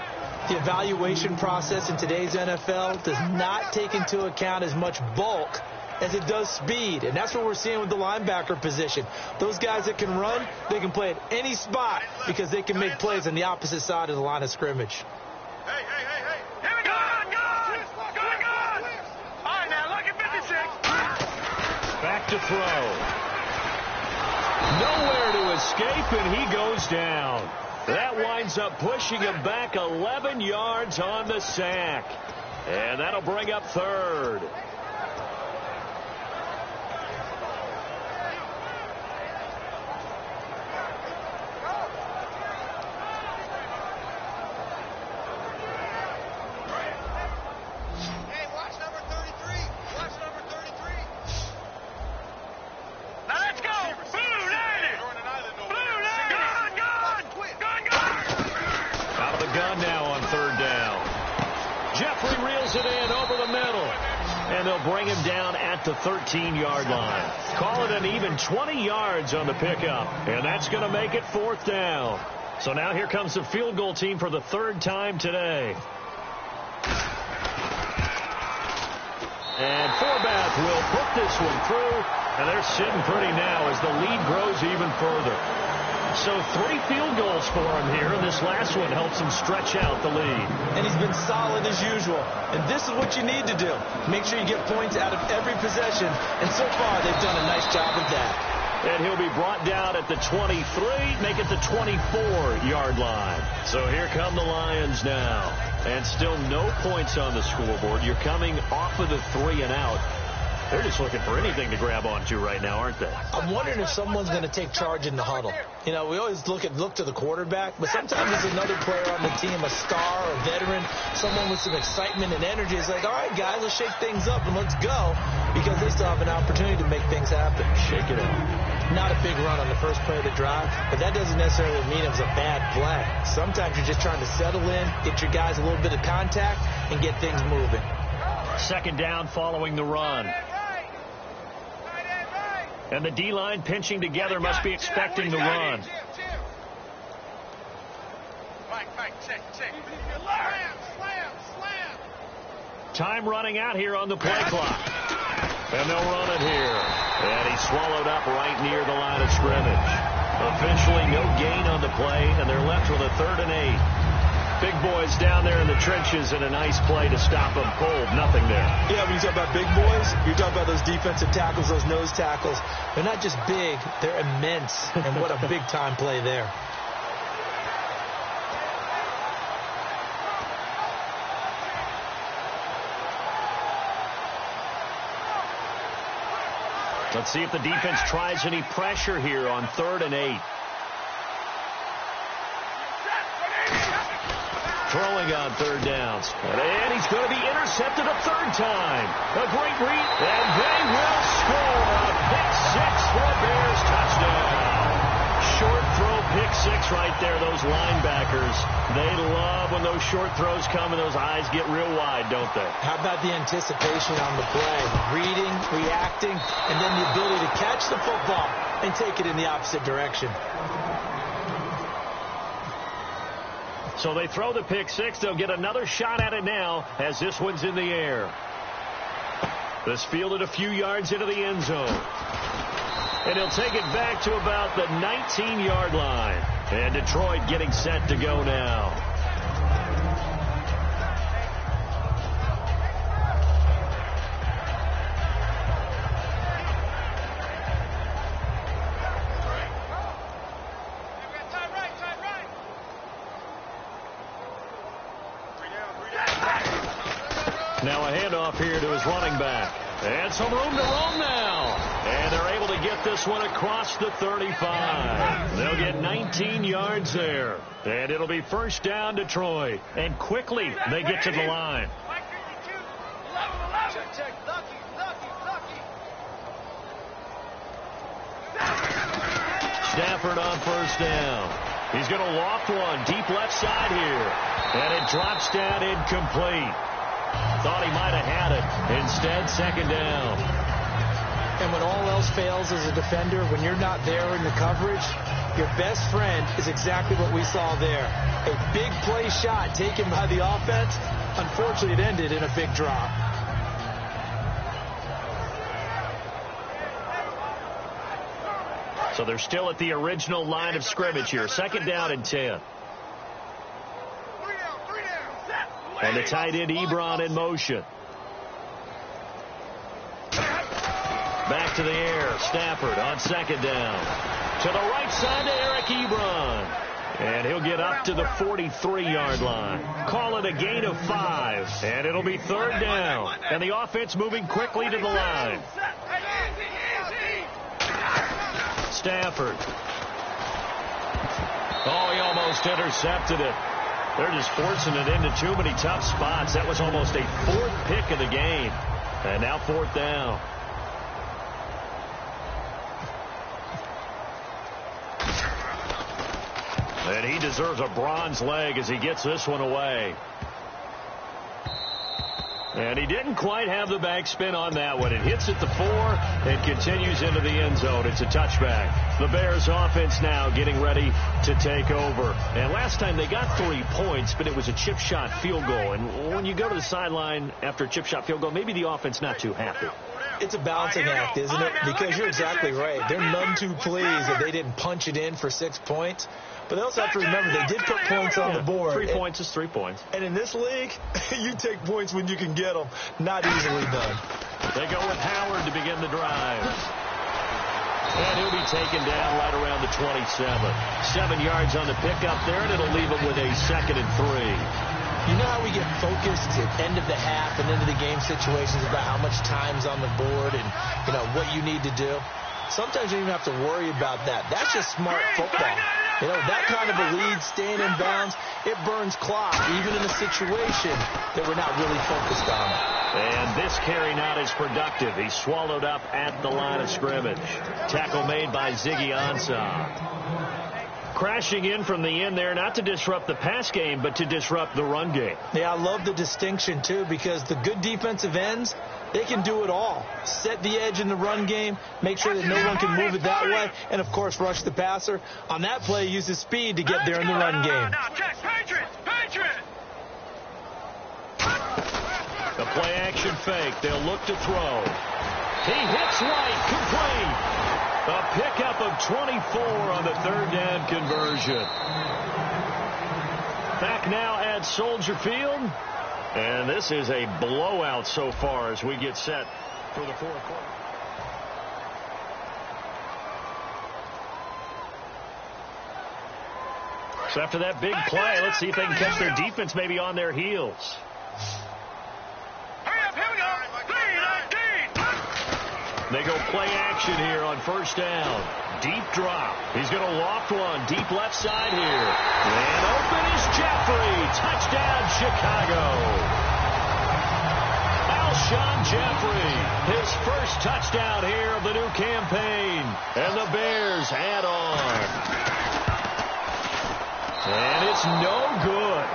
The evaluation process in today's NFL does not take into account as much bulk as it does speed. And that's what we're seeing with the linebacker position. Those guys that can run, they can play at any spot because they can make plays on the opposite side of the line of scrimmage. Hey. Here we go. Good. All right, now look at 56. Back to throw. Nowhere to escape, and he goes down. That winds up pushing him back 11 yards on the sack. And that'll bring up 3rd. And they'll bring him down at the 13-yard line. Call it an even 20 yards on the pickup. And that's going to make it 4th down. So now here comes the field goal team for the 3rd time today. And Forbath will put this one through. And they're sitting pretty now as the lead grows even further. So 3 field goals for him here, and this last one helps him stretch out the lead. And he's been solid as usual. And this is what you need to do. Make sure you get points out of every possession. And so far, they've done a nice job of that. And he'll be brought down at the 23, make it the 24-yard line. So here come the Lions now. And still no points on the scoreboard. You're coming off of the 3 and out. They're just looking for anything to grab onto right now, aren't they? I'm wondering if someone's going to take charge in the huddle. You know, we always look to the quarterback, but sometimes there's another player on the team, a star, a veteran, someone with some excitement and energy. It's like, all right, guys, let's shake things up and let's go, because they still have an opportunity to make things happen. Shake it up. Not a big run on the first play of the drive, but that doesn't necessarily mean it was a bad play. Sometimes you're just trying to settle in, get your guys a little bit of contact, and get things moving. 2nd down following the run. And the D-line pinching together must be expecting the run. Time running out here on the play clock. And they'll run it here. And he's swallowed up right near the line of scrimmage. Officially no gain on the play, and they're left with a 3rd and 8. Big boys down there in the trenches, and a nice play to stop them cold. Nothing there. Yeah, when you talk about big boys, you're talking about those defensive tackles, those nose tackles. They're not just big, they're immense. And what a big-time play there. Let's see if the defense tries any pressure here on 3rd and 8. Throwing on 3rd downs. And he's going to be intercepted a 3rd time. A great read, and they will score a pick 6 for a Bears touchdown. Short throw pick 6 right there. Those linebackers, they love when those short throws come and those eyes get real wide, don't they? How about the anticipation on the play? Reading, reacting, and then the ability to catch the football and take it in the opposite direction. So they throw the pick 6. They'll get another shot at it now as this one's in the air. This fielded a few yards into the end zone. And he'll take it back to about the 19-yard line. And Detroit getting set to go now. Now a handoff here to his running back. And some room to roam now. And they're able to get this one across the 35. They'll get 19 yards there. And it'll be first down Detroit. And quickly they get to the line. Stafford on first down. He's going to loft one deep left side here. And it drops down incomplete. Thought he might have had it. Instead, second down. And when all else fails as a defender, when you're not there in the coverage, your best friend is exactly what we saw there. A big play shot taken by the offense. Unfortunately, it ended in a big drop. So they're still at the original line of scrimmage here. Second down and 10. And the tight end Ebron in motion. Back to the air. Stafford on second down. To the right side to Eric Ebron. And he'll get up to the 43-yard line. Call it a gain of 5. And it'll be third down. And the offense moving quickly to the line. Stafford. Oh, he almost intercepted it. They're just forcing it into too many tough spots. That was almost a 4th pick of the game. And now 4th down. And he deserves a bronze leg as he gets this one away. And he didn't quite have the backspin on that one. It hits at the 4 and continues into the end zone. It's a touchback. The Bears offense now getting ready to take over. And last time they got 3 points, but it was a chip shot field goal. And when you go to the sideline after a chip shot field goal, maybe the offense not too happy. It's a balancing act, isn't it? Because you're exactly right. They're none too pleased that they didn't punch it in for 6 points. But they also have to remember they did put points on the board. 3 points is 3 points. And in this league, you take points when you can get them. Not easily done. They go with Howard to begin the drive. And he'll be taken down right around the 27. 7 yards on the pickup there, and it'll leave him with a 2nd and 3. You know how we get focused at end of the half and into the game situations about how much time's on the board and, you know, what you need to do? Sometimes you don't even have to worry about that. That's just smart football. You know, that kind of a lead, staying in bounds, it burns clock, even in a situation that we're not really focused on. And this carry not as productive. He's swallowed up at the line of scrimmage. Tackle made by Ziggy Ansah. Crashing in from the end there, not to disrupt the pass game, but to disrupt the run game. Yeah, I love the distinction, too, because the good defensive ends, they can do it all. Set the edge in the run game, make sure that no one can move it that way, and, of course, rush the passer. On that play, use his speed to get there in the run game. The play-action fake. They'll look to throw. He hits right, complete. A pickup of 24 on the third down conversion. Back now at Soldier Field. And this is a blowout so far as we get set for the fourth quarter. So after that big play, let's see if they can catch their defense maybe on their heels. They go play action here on first down. Deep drop. He's going to loft one. Deep left side here. And open is Jeffrey. Touchdown, Chicago. Alshon Jeffrey, his first touchdown here of the new campaign. And the Bears add on. And it's no good.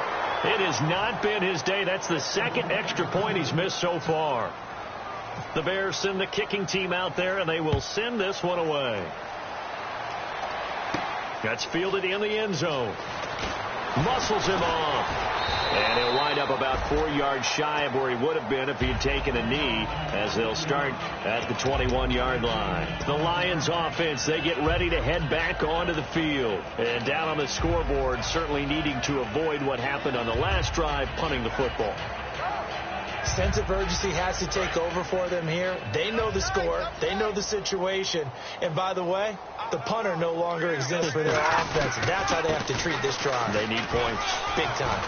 It has not been his day. That's the second extra point he's missed so far. The Bears send the kicking team out there, and they will send this one away. That's fielded in the end zone. Muscles him off. And he'll wind up about 4 yards shy of where he would have been if he'd taken a knee, as they'll start at the 21-yard line. The Lions offense, they get ready to head back onto the field. And down on the scoreboard, certainly needing to avoid what happened on the last drive, punting the football. Sense of urgency has to take over for them here. They know the score. They know the situation. And by the way, the punter no longer exists for their offense. That's how they have to treat this drive. They need points. Big time.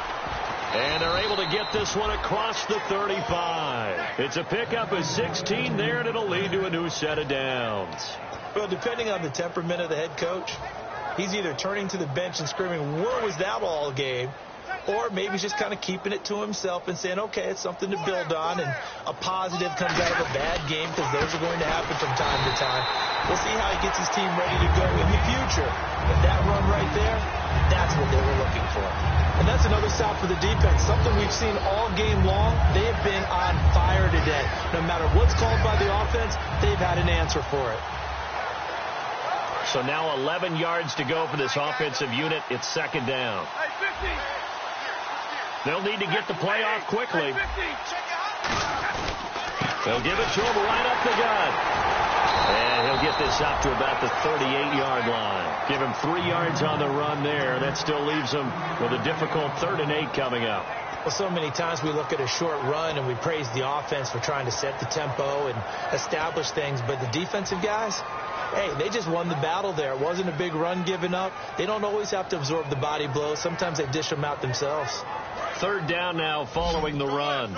And they're able to get this one across the 35. It's a pickup of 16 there, and it'll lead to a new set of downs. Well, depending on the temperament of the head coach, he's either turning to the bench and screaming, where was that all game? Or maybe he's just kind of keeping it to himself and saying, okay, it's something to build on, and a positive comes out of a bad game, because those are going to happen from time to time. We'll see how he gets his team ready to go in the future. But that run right there, that's what they were looking for. And that's another stop for the defense, something we've seen all game long. They have been on fire today. No matter what's called by the offense, they've had an answer for it. So now 11 yards to go for this offensive unit. It's second down. They'll need to get the play off quickly. They'll give it to him right up the gut. And he'll get this up to about the 38-yard line. Give him 3 yards on the run there. That still leaves him with a difficult 3rd and 8 coming up. Well, so many times we look at a short run and we praise the offense for trying to set the tempo and establish things. But the defensive guys, hey, they just won the battle there. It wasn't a big run given up. They don't always have to absorb the body blows. Sometimes they dish them out themselves. 3rd down now following the run.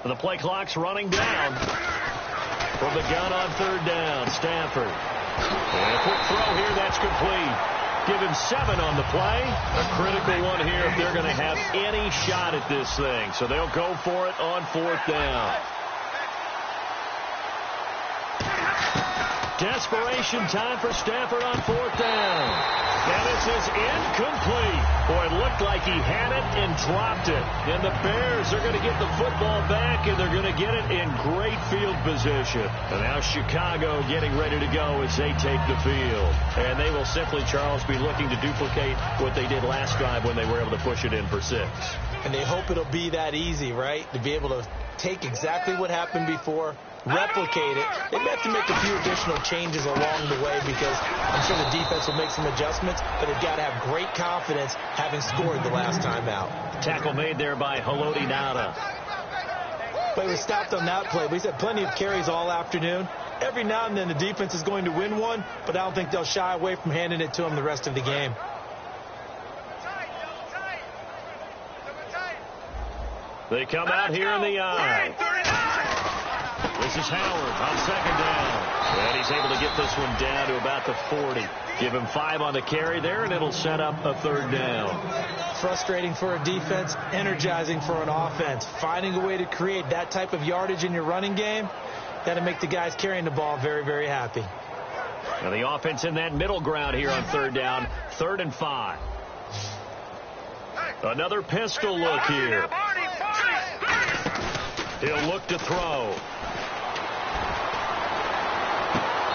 The play clock's running down. From the gun on 3rd down, Stafford. And a quick throw here, that's complete. Give him 7 on the play. A critical one here if they're going to have any shot at this thing. So they'll go for it on 4th down. Desperation time for Stafford on 4th down. And this is incomplete. Boy, it looked like he had it and dropped it. And the Bears are going to get the football back, and they're going to get it in great field position. And now Chicago getting ready to go as they take the field. And they will simply, Charles, be looking to duplicate what they did last drive when they were able to push it in for 6. And they hope it'll be that easy, right? To be able to take exactly what happened before, replicate it. They may have to make a few additional changes along the way, because I'm sure the defense will make some adjustments, but they've got to have great confidence having scored the last time out. Tackle made there by Haloti Ngata. But he was stopped on that play. He's had plenty of carries all afternoon. Every now and then the defense is going to win one, but I don't think they'll shy away from handing it to him the rest of the game. They come out here in the eye. This is Howard on 2nd down. And he's able to get this one down to about the 40. Give him 5 on the carry there, and it'll set up a 3rd down. Frustrating for a defense, energizing for an offense. Finding a way to create that type of yardage in your running game, that'll make the guys carrying the ball very, very happy. Now the offense in that middle ground here on 3rd down, 3rd and 5. Another pistol look here. He'll look to throw.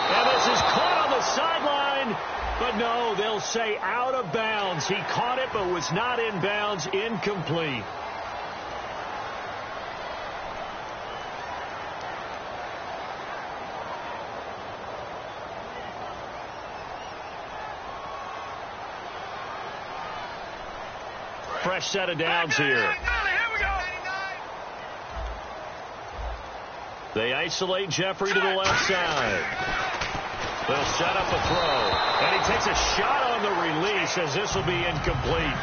And this is caught on the sideline. But no, they'll say out of bounds. He caught it but was not in bounds. Incomplete. Fresh set of downs here. They isolate Jeffrey to the left side. They'll set up a throw. And he takes a shot on the release, as this will be incomplete.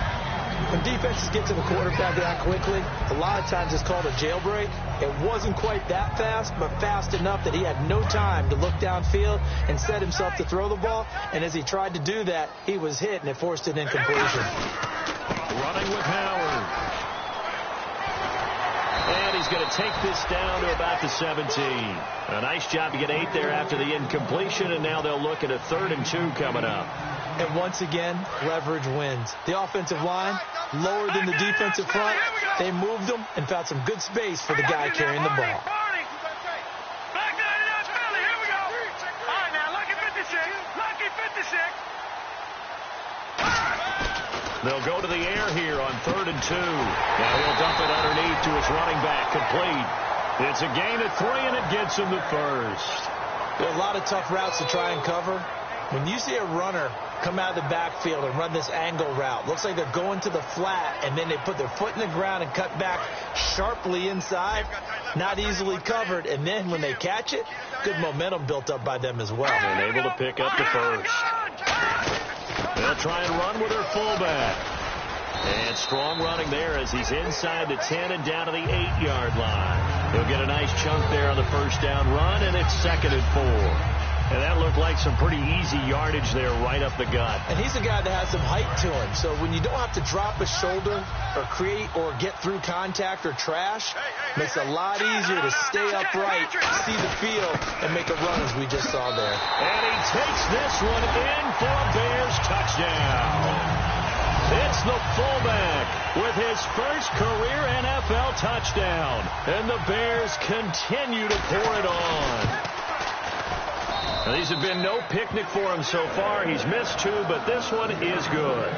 When defenses get to the quarterback that quickly, a lot of times it's called a jailbreak. It wasn't quite that fast, but fast enough that he had no time to look downfield and set himself to throw the ball. And as he tried to do that, he was hit, and it forced an incompletion. Running with Howard. And he's going to take this down to about the 17. A nice job to get 8 there after the incompletion, and now they'll look at a 3rd and 2 coming up. And once again, leverage wins. The offensive line, lower than the defensive front. They moved them and found some good space for the guy carrying the ball. They'll go to the air here on 3rd and 2. Now he'll dump it underneath to his running back, complete. It's a gain of 3, and it gets him the first. There are a lot of tough routes to try and cover. When you see a runner come out of the backfield and run this angle route, looks like they're going to the flat, and then they put their foot in the ground and cut back sharply inside, not easily covered, and then when they catch it, good momentum built up by them as well. And able to pick up the first. They'll try and run with their fullback. And strong running there as he's inside the 10 and down to the 8-yard line. He'll get a nice chunk there on the first down run, and it's 2nd and 4. And that looked like some pretty easy yardage there right up the gut. And he's a guy that has some height to him. So when you don't have to drop a shoulder or create or get through contact or trash, makes it a lot easier to stay upright, see the field, and make a run as we just saw there. And he takes this one in for a Bears touchdown. It's the fullback with his first career NFL touchdown. And the Bears continue to pour it on. Now, these have been no picnic for him so far. He's missed 2, but this one is good.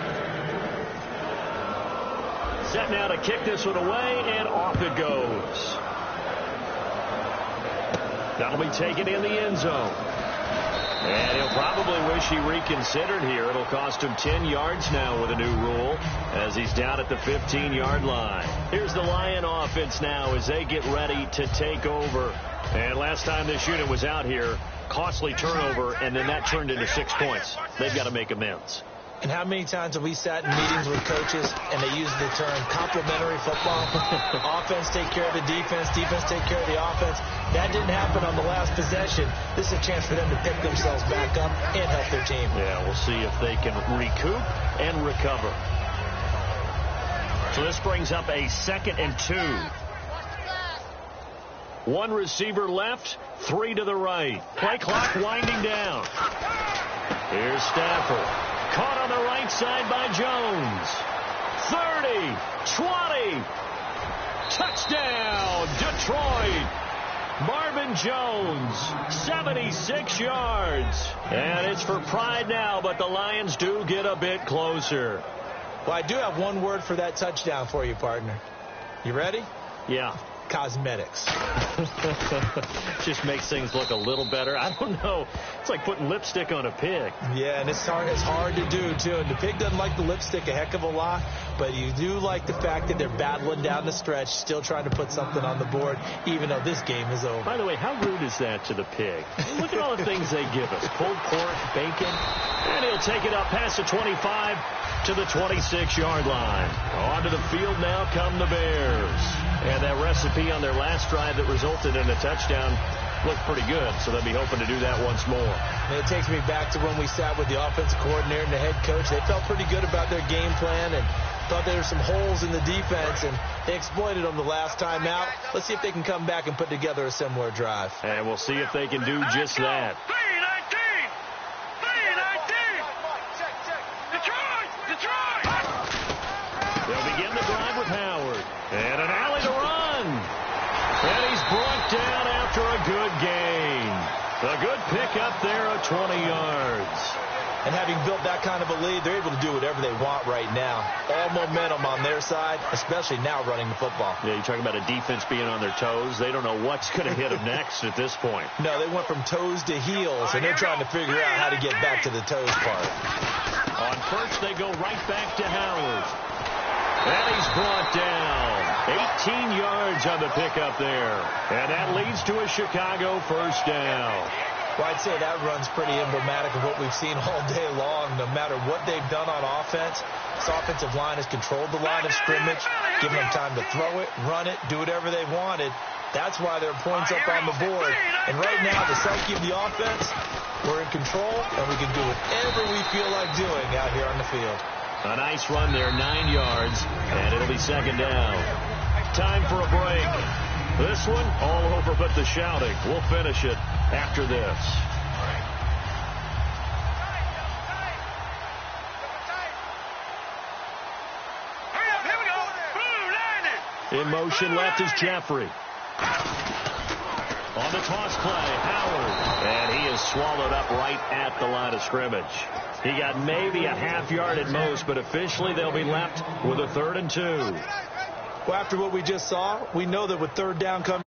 Set now to kick this one away, and off it goes. That'll be taken in the end zone. And he'll probably wish he reconsidered here. It'll cost him 10 yards now with a new rule as he's down at the 15-yard line. Here's the Lion offense now as they get ready to take over. And last time this unit was out here, costly turnover, and then that turned into 6 points. They've got to make amends. And how many times have we sat in meetings with coaches and they use the term complementary football? Offense take care of the defense, defense take care of the offense. That didn't happen on the last possession. This is a chance for them to pick themselves back up and help their team. Yeah, we'll see if they can recoup and recover. So this brings up a 2nd and 2. 1 receiver left, 3 to the right. Play clock winding down. Here's Stafford. Caught on the right side by Jones. 30, 20. Touchdown, Detroit. Marvin Jones, 76 yards. And it's for pride now, but the Lions do get a bit closer. Well, I do have one word for that touchdown for you, partner. You ready? Yeah. Cosmetics. Just makes things look a little better. I don't know. It's like putting lipstick on a pig. Yeah, and it's hard to do, too. And the pig doesn't like the lipstick a heck of a lot, but you do like the fact that they're battling down the stretch, still trying to put something on the board, even though this game is over. By the way, how rude is that to the pig? Look at all the things they give us. Pulled pork, bacon. And he'll take it up past the 25 to the 26-yard line. Onto the field now come the Bears. And that recipe on their last drive that resulted in a touchdown looked pretty good, so they'll be hoping to do that once more. And it takes me back to when we sat with the offensive coordinator and the head coach. They felt pretty good about their game plan and thought there were some holes in the defense, and they exploited them the last time out. Let's see if they can come back and put together a similar drive. And we'll see if they can do just that. 3-19! Detroit! They'll begin the drive with Howard. And an alley to run. And he's brought down after a good gain. A good pickup there of 20 yards. And having built that kind of a lead, they're able to do whatever they want right now. All momentum on their side, especially now running the football. Yeah, you're talking about a defense being on their toes. They don't know what's going to hit them next at this point. No, they went from toes to heels, and they're trying to figure out how to get back to the toes part. On first, they go right back to Howard. And he's brought down. 18 yards on the pickup there. And that leads to a Chicago first down. Well, I'd say that run's pretty emblematic of what we've seen all day long. No matter what they've done on offense, this offensive line has controlled the line of scrimmage, given them time to throw it, run it, do whatever they wanted. That's why there are points up on the board. And right now, the psyche of the offense, we're in control, and we can do whatever we feel like doing out here on the field. A nice run there, 9 yards, and it'll be second down. Time for a break. This one, all over but the shouting. We'll finish it after this. In motion left is Jeffrey. On the toss play, Howard. And he is swallowed up right at the line of scrimmage. He got maybe a half yard at most, but officially they'll be left with a 3rd and 2. Well, after what we just saw, we know that with third down coming,